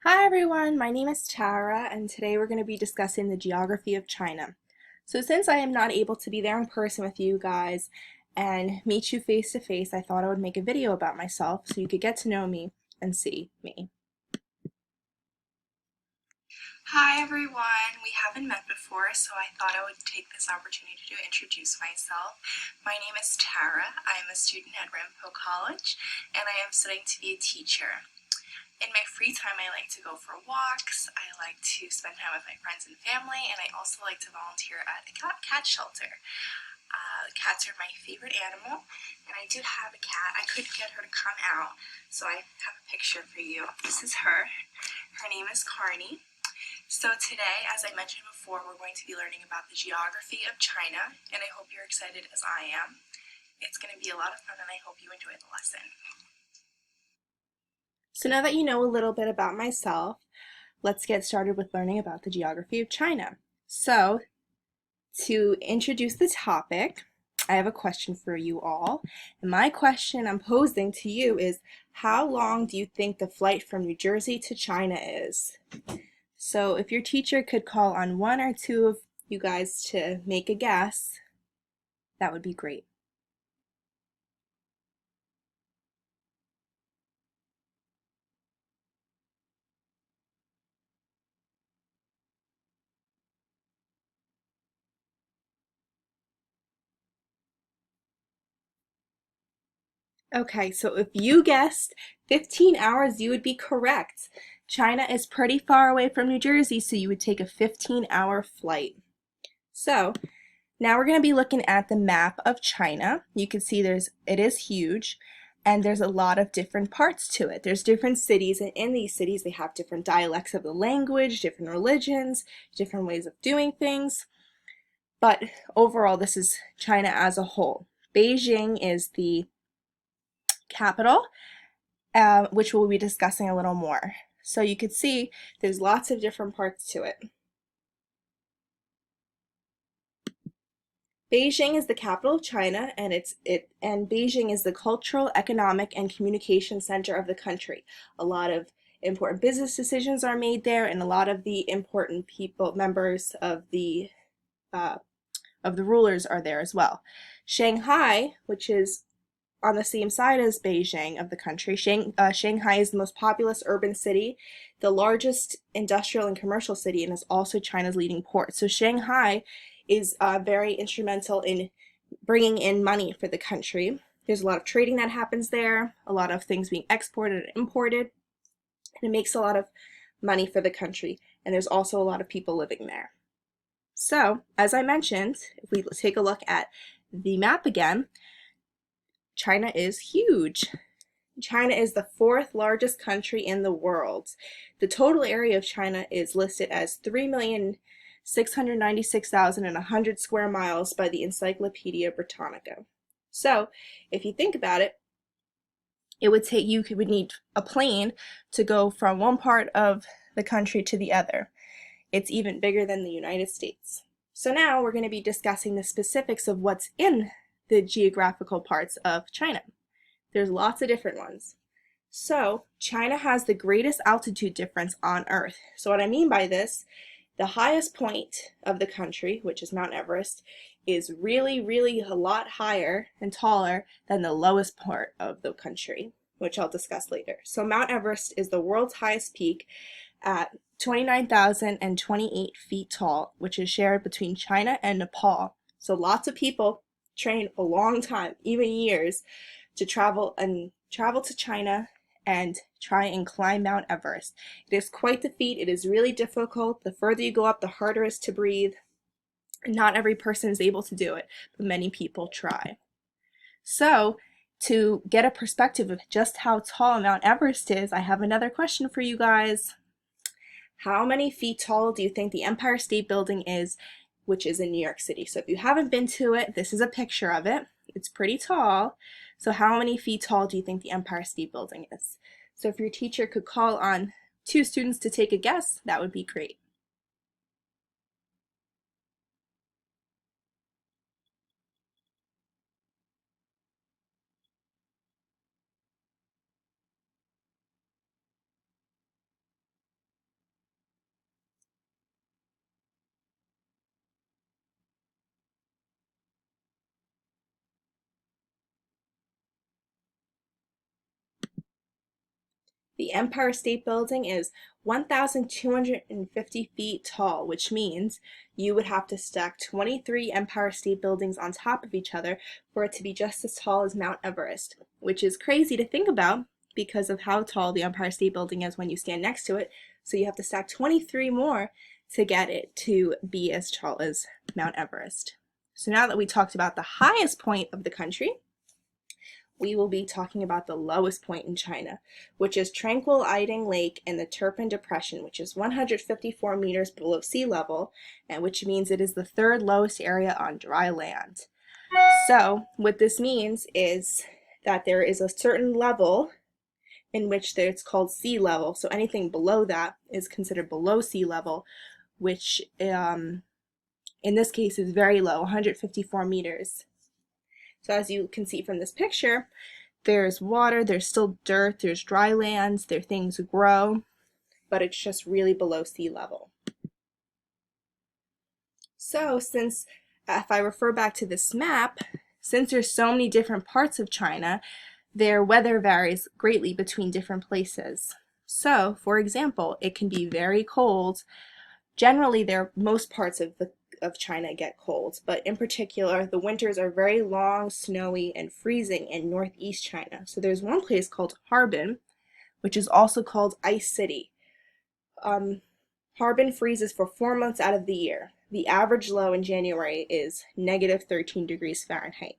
Hi everyone, my name is Tara, and today we're going to be discussing the geography of China. So since I am not able to be there in person with you guys and meet you face to face, I thought I would make a video about myself so you could get to know me and see me. Hi everyone, we haven't met before, so I thought I would take this opportunity to introduce myself. My name is Tara. I am a student at Rampo College, and I am studying to be a teacher. In my free time, I like to go for walks, I like to spend time with my friends and family, and I also like to volunteer at a cat shelter. Cats are my favorite animal, and I do have a cat. I couldn't get her to come out, so I have a picture for you. This is her. Her name is Carney. So today, as I mentioned before, we're going to be learning about the geography of China, and I hope you're excited as I am. It's going to be a lot of fun, and I hope you enjoy the lesson. So now that you know a little bit about myself, let's get started with learning about the geography of China. So, to introduce the topic, I have a question for you all. And my question I'm posing to you is, how long do you think the flight from New Jersey to China is? So if your teacher could call on one or two of you guys to make a guess, that would be great. Okay, so if you guessed 15 hours, you would be correct. China is pretty far away from New Jersey, so you would take a 15-hour flight. So now we're going to be looking at the map of China. You can see it is huge, and there's a lot of different parts to it. There's different cities, and in these cities they have different dialects of the language, different religions, different ways of doing things. But overall, this is China as a whole. Beijing is the capital, which we'll be discussing a little more. So you can see there's lots of different parts to it. Beijing is the capital of China, and Beijing is the cultural, economic, and communication center of the country. A lot of important business decisions are made there, and a lot of the important people, members uh, of the rulers, are there as well. Shanghai, which is on the same side as Beijing of the country, Shanghai is the most populous urban city, the largest industrial and commercial city, and is also China's leading port. So Shanghai is very instrumental in bringing in money for the country. There's a lot of trading that happens there, a lot of things being exported and imported, and it makes a lot of money for the country. And there's also a lot of people living there. So, as I mentioned, if we take a look at the map again, China is huge. China is the fourth largest country in the world. The total area of China is listed as 3,696,100 square miles by the Encyclopedia Britannica. So, if you think about it, you would need a plane to go from one part of the country to the other. It's even bigger than the United States. So now we're going to be discussing the specifics of what's in the geographical parts of China. There's lots of different ones. So China has the greatest altitude difference on Earth. So what I mean by this, the highest point of the country, which is Mount Everest, is really, really a lot higher and taller than the lowest part of the country, which I'll discuss later. So Mount Everest is the world's highest peak at 29,028 feet tall, which is shared between China and Nepal. So lots of people train a long time, even years, to travel to China and try and climb Mount Everest. It is quite the feat. It is really difficult. The further you go up, the harder it is to breathe. Not every person is able to do it, but many people try. So, to get a perspective of just how tall Mount Everest is, I have another question for you guys. How many feet tall do you think the Empire State Building is, which is in New York City? So if you haven't been to it, this is a picture of it. It's pretty tall. So how many feet tall do you think the Empire State Building is? So if your teacher could call on two students to take a guess, that would be great. The Empire State Building is 1,250 feet tall, which means you would have to stack 23 Empire State Buildings on top of each other for it to be just as tall as Mount Everest, which is crazy to think about because of how tall the Empire State Building is when you stand next to it. So you have to stack 23 more to get it to be as tall as Mount Everest. So now that we talked about the highest point of the country, we will be talking about the lowest point in China, which is Tranquil Iding Lake in the Turpan Depression, which is 154 meters below sea level, and which means it is the third lowest area on dry land. So what this means is that there is a certain level in which it's called sea level. So anything below that is considered below sea level, which in this case is very low, 154 meters. So as you can see from this picture, there's water, there's still dirt, there's dry lands, there things grow, but it's just really below sea level. So since, if I refer back to this map, since there's so many different parts of China, their weather varies greatly between different places. So, for example, it can be very cold. Generally, most parts of China get cold, but in particular, the winters are very long, snowy, and freezing in northeast China. So there's one place called Harbin, which is also called Ice City. Harbin freezes for 4 months out of the year. The average low in January is negative 13 degrees Fahrenheit.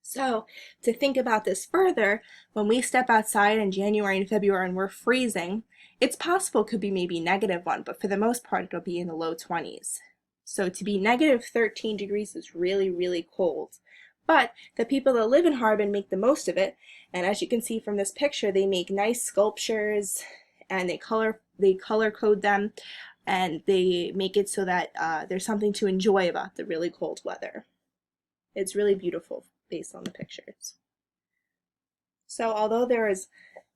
So to think about this further, when we step outside in January and February and we're freezing, it's possible it could be maybe -1, but for the most part it'll be in the low 20s. So to be negative 13 degrees is really, really cold. But the people that live in Harbin make the most of it, and as you can see from this picture, they make nice sculptures and they color code them, and they make it so that there's something to enjoy about the really cold weather. It's really beautiful based on the pictures. So although there is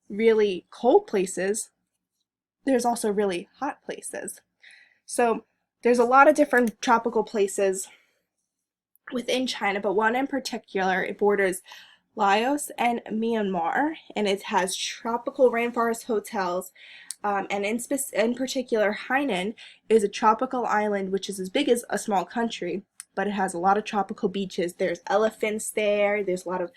really cold places, there's also really hot places. So there's a lot of different tropical places within China, but one in particular, it borders Laos and Myanmar, and it has tropical rainforest hotels, and in particular, Hainan is a tropical island which is as big as a small country, but it has a lot of tropical beaches. There's elephants there, there's a lot of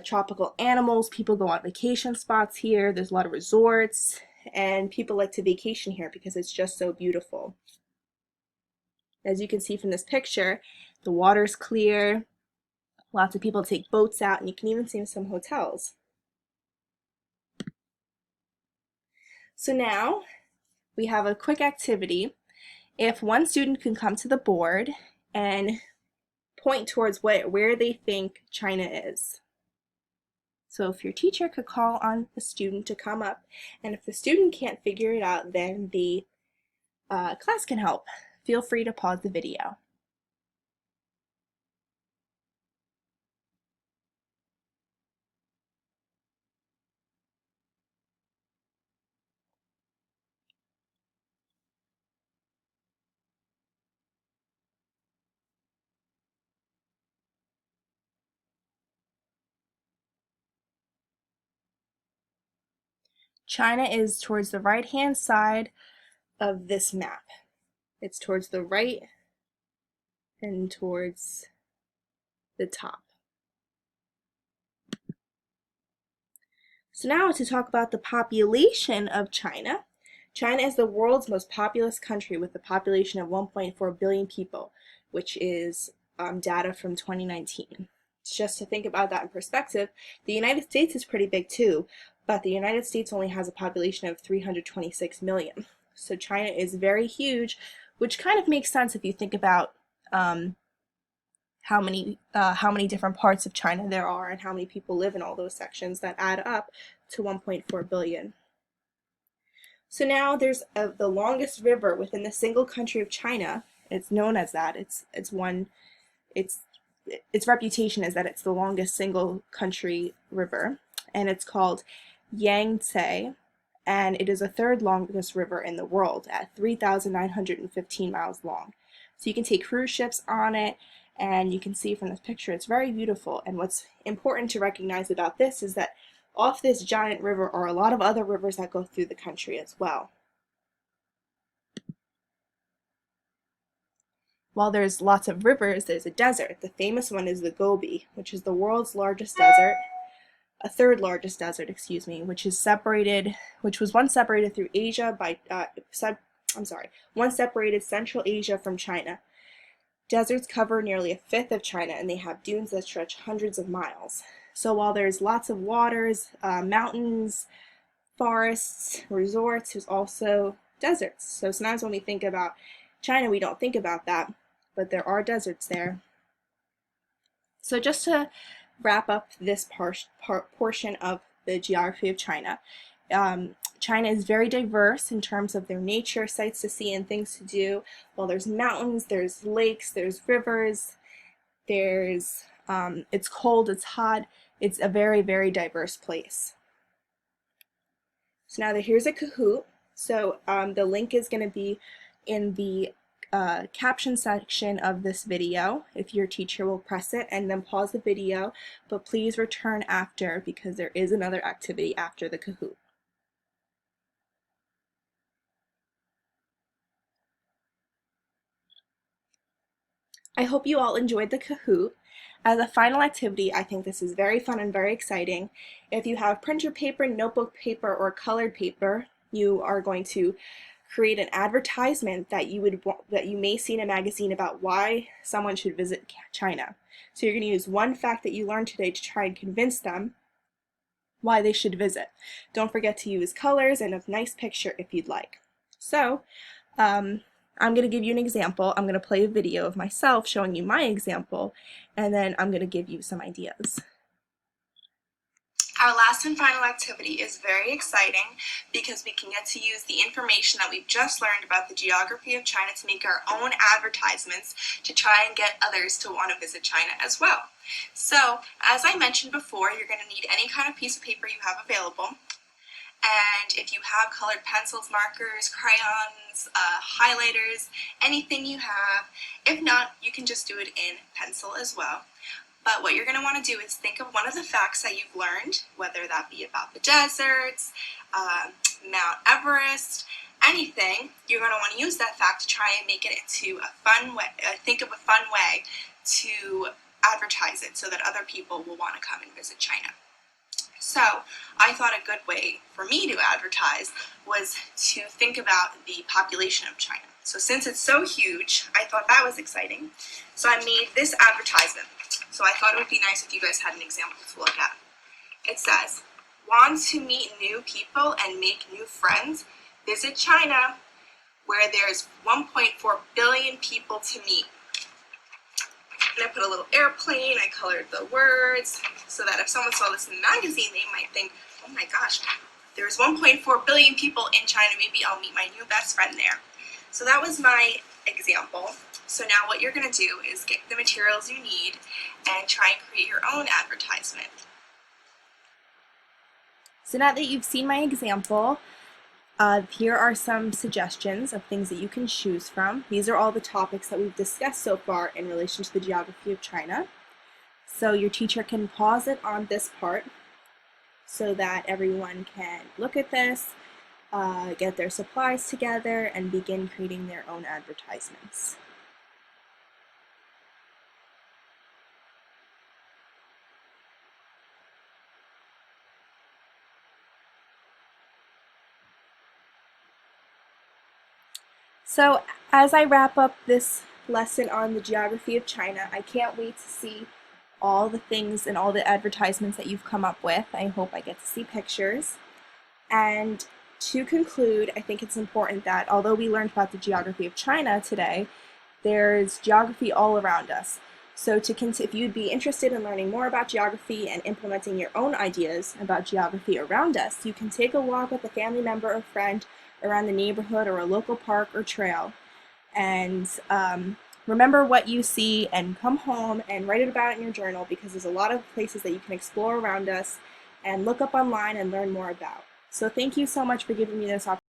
tropical animals, people go on vacation spots here, there's a lot of resorts, and people like to vacation here because it's just so beautiful. As you can see from this picture, the water's clear, lots of people take boats out, and you can even see some hotels. So now we have a quick activity. If one student can come to the board and point towards where they think China is. So if your teacher could call on the student to come up, and if the student can't figure it out, then the class can help. Feel free to pause the video. China is towards the right-hand side of this map. It's towards the right and towards the top. So now to talk about the population of China. China is the world's most populous country with a population of 1.4 billion people, which is data from 2019. Just to think about that in perspective, the United States is pretty big too, but the United States only has a population of 326 million. So China is very huge, which kind of makes sense if you think about how many different parts of China there are and how many people live in all those sections that add up to 1.4 billion. So now there's the longest river within the single country of China. It's known as that. Its reputation is that it's the longest single country river, and it's called Yangtze, and it is the third longest river in the world at 3,915 miles long. So you can take cruise ships on it, and you can see from this picture it's very beautiful. And what's important to recognize about this is that off this giant river are a lot of other rivers that go through the country as well. While there's lots of rivers, there's a desert. The famous one is the Gobi, which is the world's largest desert, a third largest desert, excuse me, which was once separated through Asia by, once separated Central Asia from China. Deserts cover nearly a fifth of China, and they have dunes that stretch hundreds of miles. So while there's lots of waters, mountains, forests, resorts, there's also deserts. So sometimes when we think about China, we don't think about that, but there are deserts there. So just to wrap up this portion of the geography of China, China is very diverse in terms of their nature, sights to see, and things to do. Well, there's mountains, there's lakes, there's rivers, there's it's cold, it's hot. It's a very, very diverse place. So now here's a Kahoot. So the link is going to be in the caption section of this video. If your teacher will press it and then pause the video, but please return after because there is another activity after the Kahoot. I hope you all enjoyed the Kahoot. As a final activity, I think this is very fun and very exciting. If you have printer paper, notebook paper, or colored paper, you are going to create an advertisement that you may see in a magazine about why someone should visit China. So you're going to use one fact that you learned today to try and convince them why they should visit. Don't forget to use colors and a nice picture if you'd like. So, I'm going to give you an example. I'm going to play a video of myself showing you my example, and then I'm going to give you some ideas. Our last and final activity is very exciting because we can get to use the information that we've just learned about the geography of China to make our own advertisements to try and get others to want to visit China as well. So, as I mentioned before, you're going to need any kind of piece of paper you have available. And if you have colored pencils, markers, crayons, highlighters, anything you have. If not, you can just do it in pencil as well. But what you're going to want to do is think of one of the facts that you've learned, whether that be about the deserts, Mount Everest, anything. You're going to want to use that fact to try and make it into a fun way, think of a fun way to advertise it so that other people will want to come and visit China. So I thought a good way for me to advertise was to think about the population of China. So since it's so huge, I thought that was exciting. So I made this advertisement. So I thought it would be nice if you guys had an example to look at. It says, want to meet new people and make new friends? Visit China, where there's 1.4 billion people to meet. And I put a little airplane, I colored the words, so that if someone saw this in the magazine, they might think, oh my gosh, there's 1.4 billion people in China, maybe I'll meet my new best friend there. So that was my example. So now what you're going to do is get the materials you need and try and create your own advertisement. So now that you've seen my example, here are some suggestions of things that you can choose from. These are all the topics that we've discussed so far in relation to the geography of China. So your teacher can pause it on this part so that everyone can look at this, get their supplies together, and begin creating their own advertisements. So as I wrap up this lesson on the geography of China, I can't wait to see all the things and all the advertisements that you've come up with. I hope I get to see pictures. And to conclude, I think it's important that although we learned about the geography of China today, there's geography all around us. So if you'd be interested in learning more about geography and implementing your own ideas about geography around us, you can take a walk with a family member or friend around the neighborhood or a local park or trail. And remember what you see and come home and write it about in your journal, because there's a lot of places that you can explore around us and look up online and learn more about. So thank you so much for giving me this opportunity.